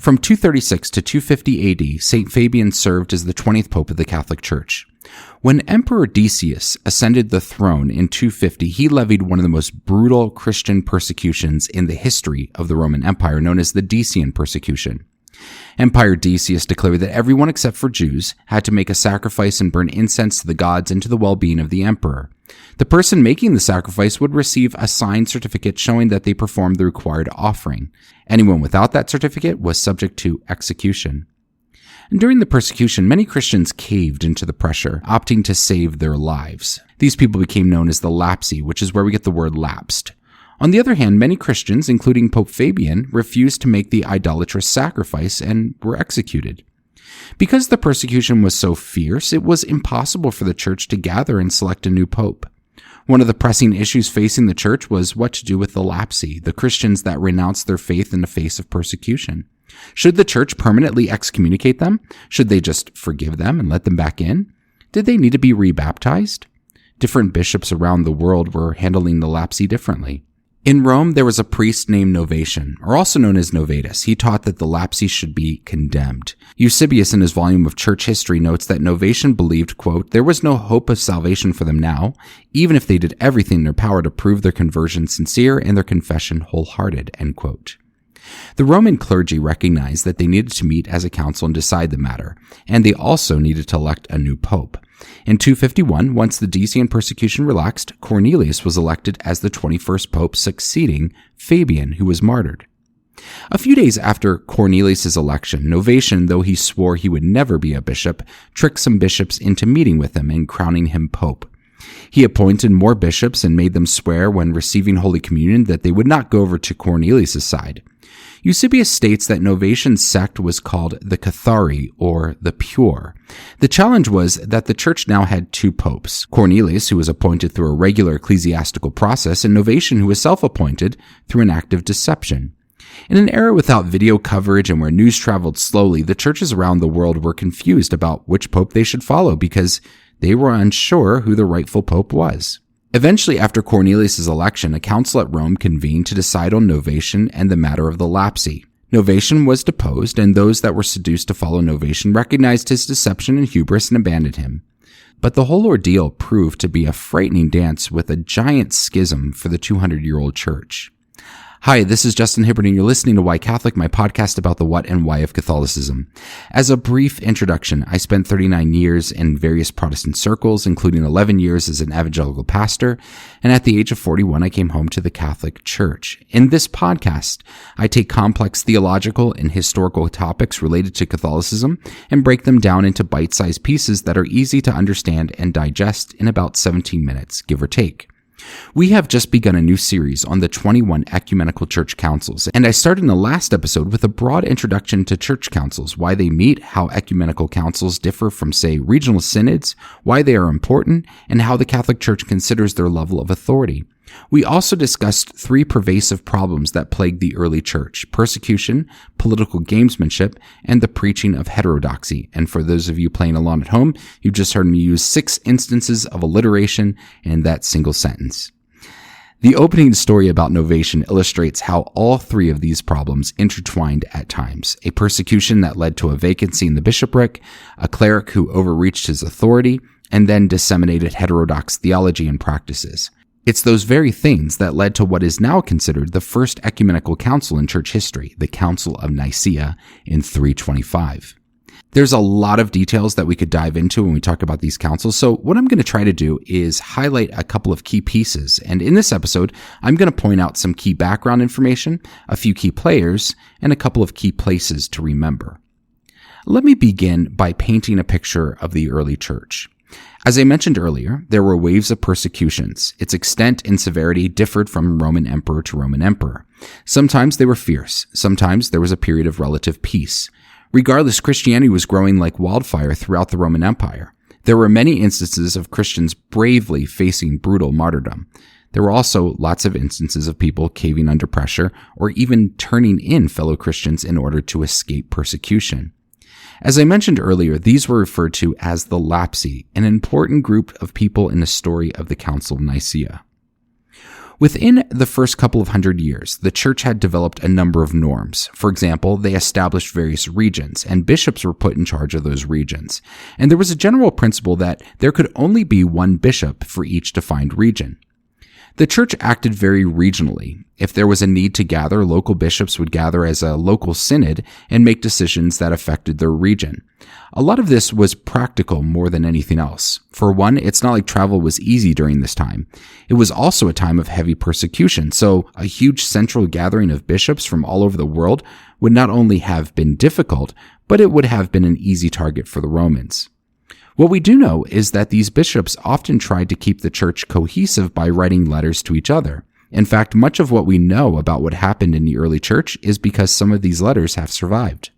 From 236 to 250 AD, St. Fabian served as the 20th Pope of the Catholic Church. When Emperor Decius ascended the throne in 250, he levied one of the most brutal Christian persecutions in the history of the Roman Empire, known as the Decian persecution. Emperor Decius declared that everyone except for Jews had to make a sacrifice and burn incense to the gods and to the well-being of the emperor. The person making the sacrifice would receive a signed certificate showing that they performed the required offering. Anyone without that certificate was subject to execution. And during the persecution, many Christians caved into the pressure, opting to save their lives. These people became known as the lapsi, which is where we get the word lapsed. On the other hand, many Christians, including Pope Fabian, refused to make the idolatrous sacrifice and were executed. Because the persecution was so fierce, it was impossible for the church to gather and select a new pope. One of the pressing issues facing the church was what to do with the lapsi, the Christians that renounced their faith in the face of persecution. Should the church permanently excommunicate them? Should they just forgive them and let them back in? Did they need to be rebaptized? Different bishops around the world were handling the lapsi differently. In Rome, there was a priest named Novatian, or also known as Novatus. He taught that the lapsi should be condemned. Eusebius, in his volume of church history, notes that Novatian believed, quote, there was no hope of salvation for them now, even if they did everything in their power to prove their conversion sincere and their confession wholehearted, end quote. The Roman clergy recognized that they needed to meet as a council and decide the matter, and they also needed to elect a new pope. In 251, once the Decian persecution relaxed, Cornelius was elected as the 21st pope, succeeding Fabian, who was martyred. A few days after Cornelius' election, Novatian, though he swore he would never be a bishop, tricked some bishops into meeting with him and crowning him pope. He appointed more bishops and made them swear when receiving Holy Communion that they would not go over to Cornelius' side. Eusebius states that Novatian's sect was called the Cathari, or the Pure. The challenge was that the church now had two popes, Cornelius, who was appointed through a regular ecclesiastical process, and Novatian, who was self-appointed through an act of deception. In an era without video coverage and where news traveled slowly, the churches around the world were confused about which pope they should follow because they were unsure who the rightful pope was. Eventually, after Cornelius' election, a council at Rome convened to decide on Novatian and the matter of the lapsi. Novatian was deposed, and those that were seduced to follow Novatian recognized his deception and hubris and abandoned him. But the whole ordeal proved to be a frightening dance with a giant schism for the 200-year-old church. Hi, this is Justin Hibbard, and you're listening to Why Catholic, my podcast about the what and why of Catholicism. As a brief introduction, I spent 39 years in various Protestant circles, including 11 years as an evangelical pastor, and at the age of 41, I came home to the Catholic Church. In this podcast, I take complex theological and historical topics related to Catholicism and break them down into bite-sized pieces that are easy to understand and digest in about 17 minutes, give or take. We have just begun a new series on the 21 Ecumenical Church Councils, and I started in the last episode with a broad introduction to church councils, why they meet, how ecumenical councils differ from, say, regional synods, why they are important, and how the Catholic Church considers their level of authority. We also discussed three pervasive problems that plagued the early church: persecution, political gamesmanship, and the preaching of heterodoxy. And for those of you playing along at home, you just heard me use 6 instances of alliteration in that single sentence. The opening story about Novatian illustrates how all three of these problems intertwined at times: a persecution that led to a vacancy in the bishopric, a cleric who overreached his authority, and then disseminated heterodox theology and practices. It's those very things that led to what is now considered the first ecumenical council in church history, the Council of Nicaea in 325. There's a lot of details that we could dive into when we talk about these councils, so what I'm going to try to do is highlight a couple of key pieces, and in this episode, I'm going to point out some key background information, a few key players, and a couple of key places to remember. Let me begin by painting a picture of the early church. As I mentioned earlier, there were waves of persecutions. Its extent and severity differed from Roman emperor to Roman emperor. Sometimes they were fierce. Sometimes there was a period of relative peace. Regardless, Christianity was growing like wildfire throughout the Roman Empire. There were many instances of Christians bravely facing brutal martyrdom. There were also lots of instances of people caving under pressure or even turning in fellow Christians in order to escape persecution. As I mentioned earlier, these were referred to as the lapsi, an important group of people in the story of the Council of Nicaea. Within the first couple of 100 years, the church had developed a number of norms. For example, they established various regions, and bishops were put in charge of those regions. And there was a general principle that there could only be one bishop for each defined region. The church acted very regionally. If there was a need to gather, local bishops would gather as a local synod and make decisions that affected their region. A lot of this was practical more than anything else. For one, it's not like travel was easy during this time. It was also a time of heavy persecution, so a huge central gathering of bishops from all over the world would not only have been difficult, but it would have been an easy target for the Romans. What we do know is that these bishops often tried to keep the church cohesive by writing letters to each other. In fact, much of what we know about what happened in the early church is because some of these letters have survived.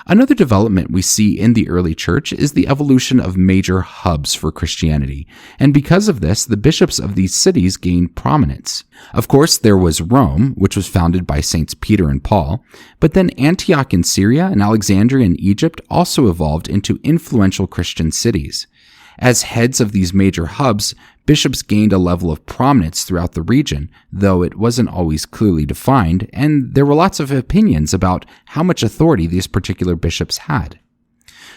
Another development we see in the early church is the evolution of major hubs for Christianity, and because of this, the bishops of these cities gained prominence. Of course, there was Rome, which was founded by Saints Peter and Paul, but then Antioch in Syria and Alexandria in Egypt also evolved into influential Christian cities. As heads of these major hubs, bishops gained a level of prominence throughout the region, though it wasn't always clearly defined, and there were lots of opinions about how much authority these particular bishops had.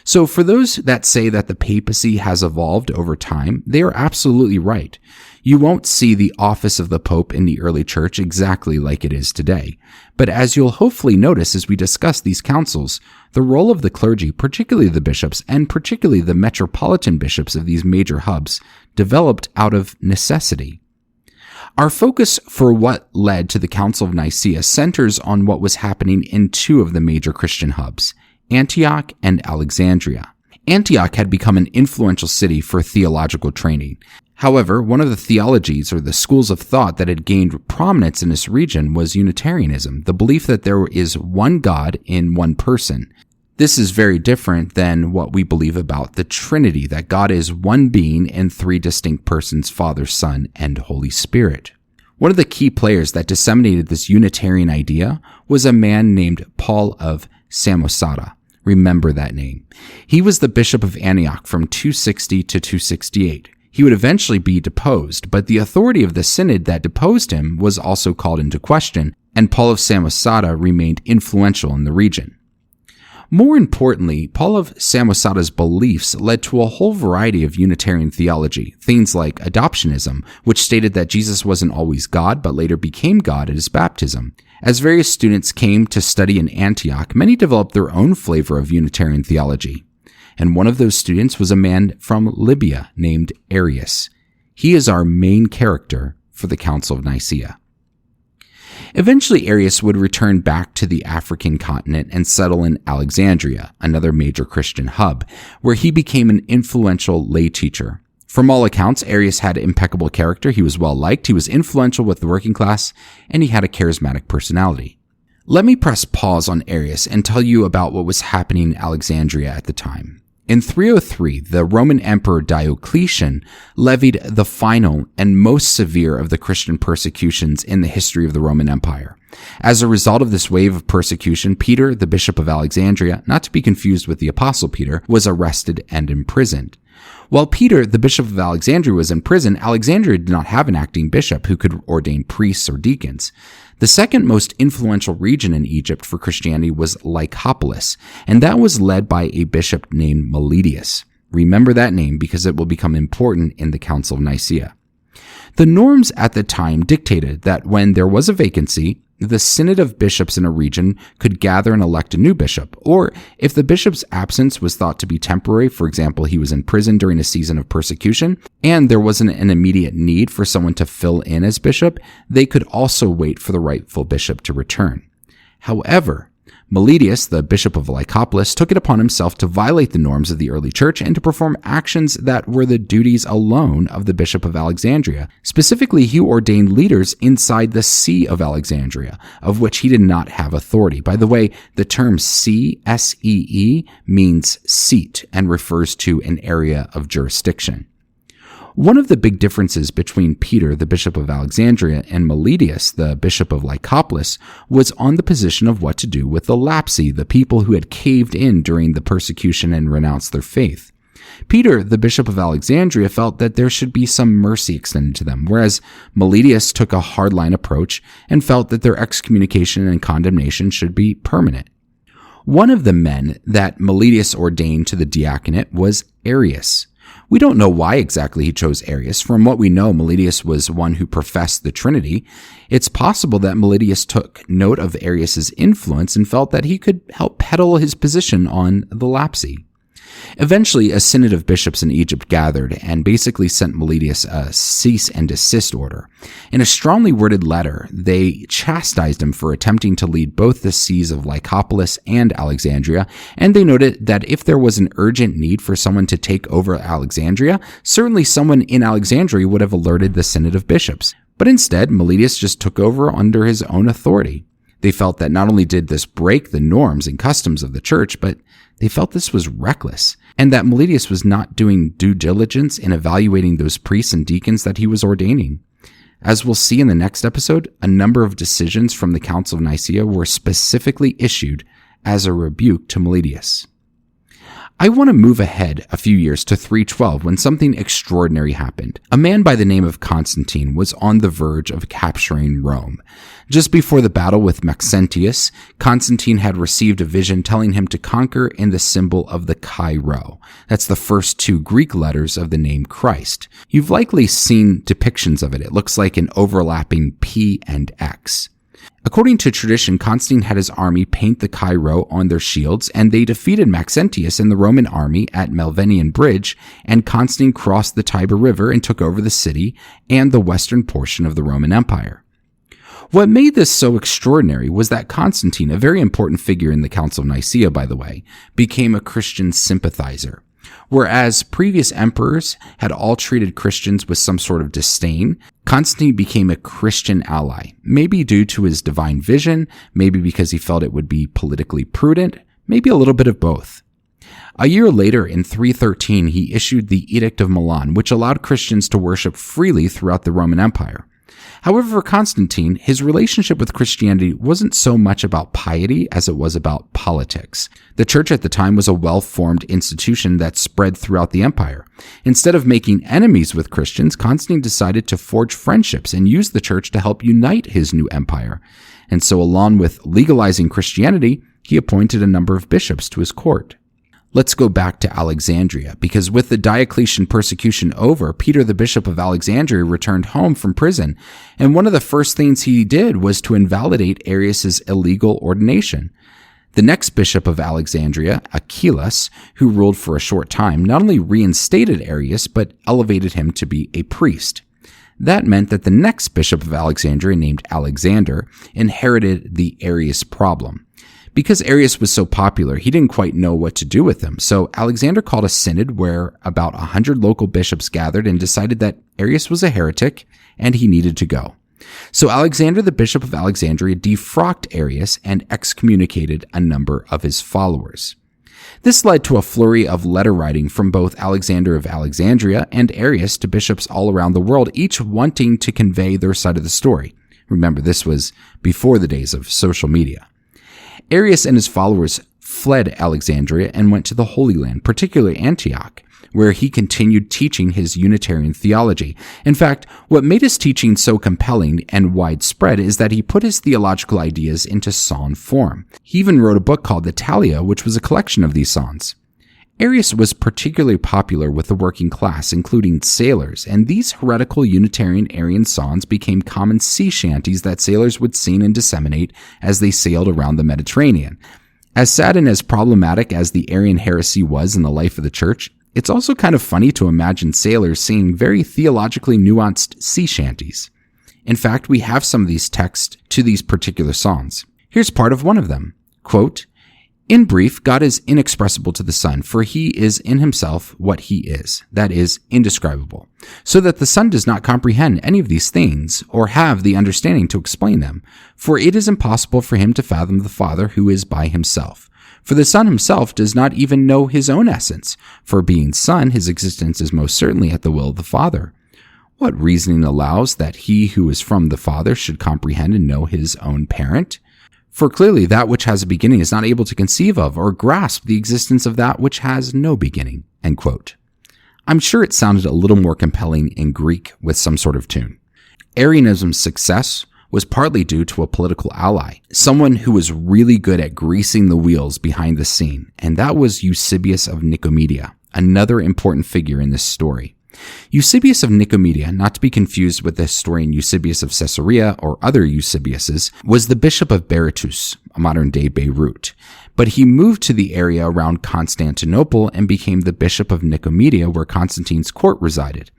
So for those that say that the papacy has evolved over time, they are absolutely right. You won't see the office of the Pope in the early church exactly like it is today. But as you'll hopefully notice as we discuss these councils, the role of the clergy, particularly the bishops, and particularly the metropolitan bishops of these major hubs, developed out of necessity. Our focus for what led to the Council of Nicaea centers on what was happening in two of the major Christian hubs, Antioch and Alexandria. Antioch had become an influential city for theological training. However, one of the theologies or the schools of thought that had gained prominence in this region was Unitarianism, the belief that there is one God in one person. This is very different than what we believe about the Trinity, that God is one being in three distinct persons, Father, Son, and Holy Spirit. One of the key players that disseminated this Unitarian idea was a man named Paul of Samosata. Remember that name. He was the bishop of Antioch from 260 to 268. He would eventually be deposed, but the authority of the synod that deposed him was also called into question, and Paul of Samosata remained influential in the region. More importantly, Paul of Samosata's beliefs led to a whole variety of Unitarian theology, things like adoptionism, which stated that Jesus wasn't always God, but later became God at his baptism. As various students came to study in Antioch, many developed their own flavor of Unitarian theology. And one of those students was a man from Libya named Arius. He is our main character for the Council of Nicaea. Eventually, Arius would return back to the African continent and settle in Alexandria, another major Christian hub, where he became an influential lay teacher. From all accounts, Arius had impeccable character, he was well liked, he was influential with the working class, and he had a charismatic personality. Let me press pause on Arius and tell you about what was happening in Alexandria at the time. In 303, the Roman Emperor Diocletian levied the final and most severe of the Christian persecutions in the history of the Roman Empire. As a result of this wave of persecution, Peter, the Bishop of Alexandria, not to be confused with the Apostle Peter, was arrested and imprisoned. While Peter, the Bishop of Alexandria, was in prison, Alexandria did not have an acting bishop who could ordain priests or deacons. The second most influential region in Egypt for Christianity was Lycopolis, and that was led by a bishop named Meletius. Remember that name because it will become important in the Council of Nicaea. The norms at the time dictated that when there was a vacancy, the synod of bishops in a region could gather and elect a new bishop, or if the bishop's absence was thought to be temporary, for example, he was in prison during a season of persecution, and there wasn't an immediate need for someone to fill in as bishop, they could also wait for the rightful bishop to return. However, Meletius, the bishop of Lycopolis, took it upon himself to violate the norms of the early church and to perform actions that were the duties alone of the bishop of Alexandria. Specifically, he ordained leaders inside the See of Alexandria, of which he did not have authority. By the way, the term See, S-E-E, means seat and refers to an area of jurisdiction. One of the big differences between Peter, the bishop of Alexandria, and Meletius, the bishop of Lycopolis, was on the position of what to do with the lapsi, the people who had caved in during the persecution and renounced their faith. Peter, the bishop of Alexandria, felt that there should be some mercy extended to them, whereas Meletius took a hardline approach and felt that their excommunication and condemnation should be permanent. One of the men that Meletius ordained to the diaconate was Arius. We don't know why exactly he chose Arius. From what we know, Meletius was one who professed the Trinity. It's possible that Meletius took note of Arius's influence and felt that he could help peddle his position on the lapsy. Eventually, a synod of bishops in Egypt gathered and basically sent Meletius a cease and desist order. In a strongly worded letter, they chastised him for attempting to lead both the sees of Lycopolis and Alexandria, and they noted that if there was an urgent need for someone to take over Alexandria, certainly someone in Alexandria would have alerted the synod of bishops. But instead, Meletius just took over under his own authority. They felt that not only did this break the norms and customs of the church, but they felt this was reckless, and that Meletius was not doing due diligence in evaluating those priests and deacons that he was ordaining. As we'll see in the next episode, a number of decisions from the Council of Nicaea were specifically issued as a rebuke to Meletius. I want to move ahead a few years to 312 when something extraordinary happened. A man by the name of Constantine was on the verge of capturing Rome. Just before the battle with Maxentius, Constantine had received a vision telling him to conquer in the symbol of the Chi-Rho. That's the first two Greek letters of the name Christ. You've likely seen depictions of it. It looks like an overlapping P and X. According to tradition, Constantine had his army paint the Chi-Rho on their shields, and they defeated Maxentius and the Roman army at Melvenian Bridge, and Constantine crossed the Tiber River and took over the city and the western portion of the Roman Empire. What made this so extraordinary was that Constantine, a very important figure in the Council of Nicaea, by the way, became a Christian sympathizer. Whereas previous emperors had all treated Christians with some sort of disdain, Constantine became a Christian ally, maybe due to his divine vision, maybe because he felt it would be politically prudent, maybe a little bit of both. A year later, in 313, he issued the Edict of Milan, which allowed Christians to worship freely throughout the Roman Empire. However, for Constantine, his relationship with Christianity wasn't so much about piety as it was about politics. The church at the time was a well-formed institution that spread throughout the empire. Instead of making enemies with Christians, Constantine decided to forge friendships and use the church to help unite his new empire. And so, along with legalizing Christianity, he appointed a number of bishops to his court. Let's go back to Alexandria, because with the Diocletian persecution over, Peter the Bishop of Alexandria returned home from prison, and one of the first things he did was to invalidate Arius's illegal ordination. The next bishop of Alexandria, Achillas, who ruled for a short time, not only reinstated Arius, but elevated him to be a priest. That meant that the next bishop of Alexandria, named Alexander, inherited the Arius problem. Because Arius was so popular, he didn't quite know what to do with him. So Alexander called a synod where about 100 local bishops gathered and decided that Arius was a heretic and he needed to go. So Alexander, the bishop of Alexandria, defrocked Arius and excommunicated a number of his followers. This led to a flurry of letter writing from both Alexander of Alexandria and Arius to bishops all around the world, each wanting to convey their side of the story. Remember, this was before the days of social media. Arius and his followers fled Alexandria and went to the Holy Land, particularly Antioch, where he continued teaching his Unitarian theology. In fact, what made his teaching so compelling and widespread is that he put his theological ideas into psalm form. He even wrote a book called the Talia, which was a collection of these psalms. Arius was particularly popular with the working class, including sailors, and these heretical Unitarian Arian songs became common sea shanties that sailors would sing and disseminate as they sailed around the Mediterranean. As sad and as problematic as the Arian heresy was in the life of the church, it's also kind of funny to imagine sailors singing very theologically nuanced sea shanties. In fact, we have some of these texts to these particular songs. Here's part of one of them. Quote, "In brief, God is inexpressible to the Son, for he is in himself what he is, that is, indescribable, so that the Son does not comprehend any of these things, or have the understanding to explain them, for it is impossible for him to fathom the Father who is by himself. For the Son himself does not even know his own essence, for being Son, his existence is most certainly at the will of the Father. What reasoning allows that he who is from the Father should comprehend and know his own parent? For clearly that which has a beginning is not able to conceive of or grasp the existence of that which has no beginning." End quote. I'm sure it sounded a little more compelling in Greek with some sort of tune. Arianism's success was partly due to a political ally, someone who was really good at greasing the wheels behind the scene, and that was Eusebius of Nicaea, another important figure in this story. Eusebius of Nicaea, not to be confused with the historian Eusebius of Caesarea or other Eusebiuses, was the bishop of Berytus, modern-day Beirut. But he moved to the area around Constantinople and became the bishop of Nicaea, where Constantine's court resided.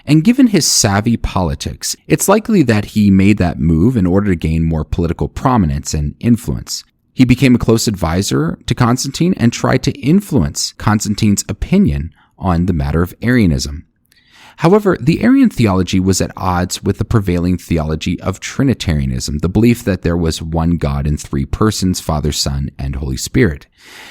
And given his savvy politics, it's likely that he made that move in order to gain more political prominence and influence. He became a close advisor to Constantine and tried to influence Constantine's opinion on the matter of Arianism. However, the Arian theology was at odds with the prevailing theology of Trinitarianism, the belief that there was one God in three persons, Father, Son, and Holy Spirit.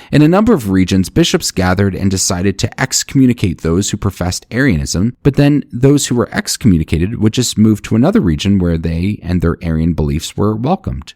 In a number of regions, bishops gathered and decided to excommunicate those who professed Arianism, but then those who were excommunicated would just move to another region where they and their Arian beliefs were welcomed.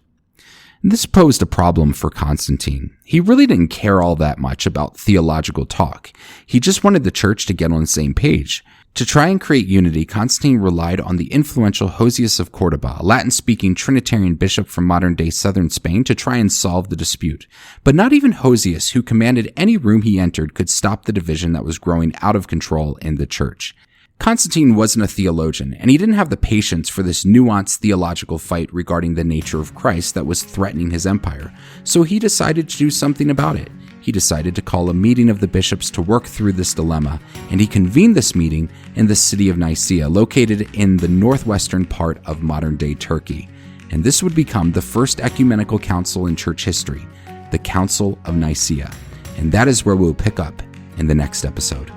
This posed a problem for Constantine. He really didn't care all that much about theological talk. He just wanted the church to get on the same page. To try and create unity, Constantine relied on the influential Hosius of Cordoba, a Latin-speaking Trinitarian bishop from modern-day southern Spain, to try and solve the dispute. But not even Hosius, who commanded any room he entered, could stop the division that was growing out of control in the church. Constantine wasn't a theologian, and he didn't have the patience for this nuanced theological fight regarding the nature of Christ that was threatening his empire, so he decided to do something about it. He decided to call a meeting of the bishops to work through this dilemma, and he convened this meeting in the city of Nicaea, located in the northwestern part of modern-day Turkey. And this would become the first ecumenical council in church history, the Council of Nicaea. And that is where we'll pick up in the next episode.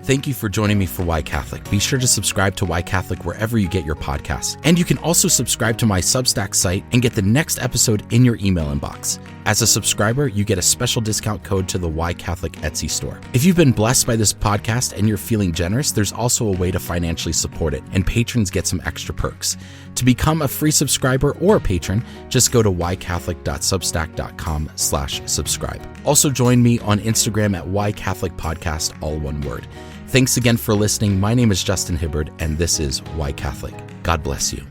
Thank you for joining me for Why Catholic. Be sure to subscribe to Why Catholic wherever you get your podcasts. And you can also subscribe to my Substack site and get the next episode in your email inbox. As a subscriber, you get a special discount code to the Why Catholic Etsy store. If you've been blessed by this podcast and you're feeling generous, there's also a way to financially support it, and patrons get some extra perks. To become a free subscriber or a patron, just go to whycatholic.substack.com/subscribe. Also join me on Instagram at whycatholicpodcast, all one word. Thanks again for listening. My name is Justin Hibbard, and this is Why Catholic. God bless you.